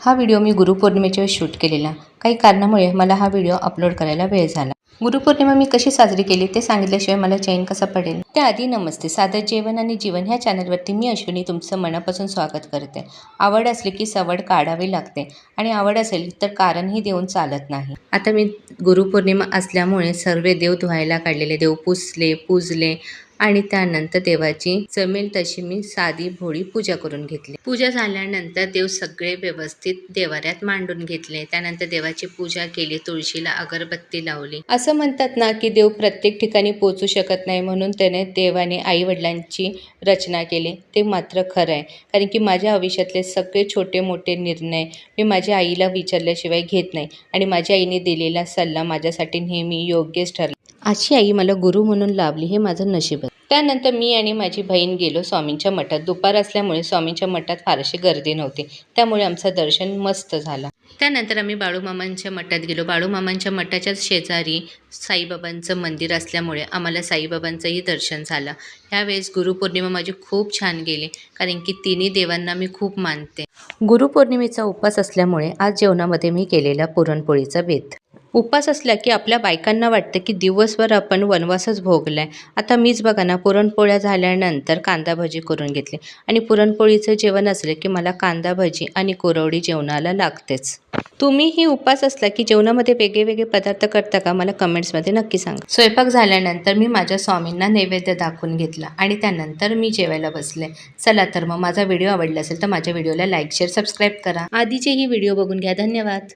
हा व्हिडिओ मी गुरुपौर्णिमेच्या वेळेस शूट केलेला. काही कारणामुळे मला हा व्हिडिओ अपलोड करायला वेळ झाला. गुरुपौर्णिमा मी कशी साजरी केली ते सांगितल्याशिवाय मला चैन कसा पडेल. त्याआधी नमस्ते. साधं जेवण आणि जीवन ह्या चॅनलवरती मी अश्विनी तुमचं मनापासून स्वागत करते. आवड असली की सवड काढावी लागते आणि आवड असेल तर कारणही देऊन चालत नाही. आता मी गुरुपौर्णिमा असल्यामुळे सर्व देव धुवायला काढलेले, देव पुसले, पूजले आणि त्यानंतर देवाची जमेल तशी मी साधी भोळी पूजा करून घेतली. पूजा झाल्यानंतर देव सगळे व्यवस्थित देवाऱ्यात मांडून घेतले. त्यानंतर देवाची पूजा केली, तुळशीला अगरबत्ती लावली. असं म्हणतात ना की देव प्रत्येक ठिकाणी पोहोचू शकत नाही, म्हणून त्याने देवाने आई वडिलांची रचना केली. ते मात्र खरं आहे, कारण की माझ्या आयुष्यातले सगळे छोटे मोठे निर्णय मी माझ्या आईला विचारल्याशिवाय घेत नाही आणि माझ्या आईने दिलेला सल्ला माझ्यासाठी नेहमी योग्यच ठरला. अशी आई मला गुरु म्हणून लाभली हे माझं नशीब आहे. त्यानंतर मी आणि माझी बहीण गेलो स्वामींच्या मठात. दुपार असल्यामुळे स्वामींच्या मठात फारशी गर्दी नव्हती, त्यामुळे आमचं दर्शन मस्त झालं. त्यानंतर आम्ही बाळूमामांच्या मठात गेलो. बाळूमामांच्या मठाच्याच शेजारी साईबाबांचं मंदिर असल्यामुळे आम्हाला साईबाबांचंही दर्शन झालं. यावेळेस गुरुपौर्णिमा माझी खूप छान गेली, कारण की तिन्ही देवांना मी खूप मानते. गुरुपौर्णिमेचा उपवास असल्यामुळे आज जेवणामध्ये मी केलेला पुरणपोळीचा बेत. उपवास असला की आपल्या बायकांना वाटतं की दिवसभर आपण वनवासच भोगलाय. आता मीच बघा ना, पुरणपोळ्या झाल्यानंतर कांदा भजी करून घेतली आणि पुरणपोळीचं जेवण असलं की मला कांदा भजी आणि कुरवडी जेवणाला लागतेच. तुम्हीही उपवास असला की जेवणामध्ये वेगळे वेगळे पदार्थ करता का? मला कमेंट्समध्ये नक्की सांगा. स्वयंपाक झाल्यानंतर मी माझ्या स्वामींना नैवेद्य दाखवून घेतला आणि त्यानंतर मी जेवायला बसले. चला तर मग माझा व्हिडिओ आवडला असेल तर माझ्या व्हिडिओला लाईक, शेअर, सबस्क्राईब करा. आधीचेही व्हिडिओ बघून घ्या. धन्यवाद.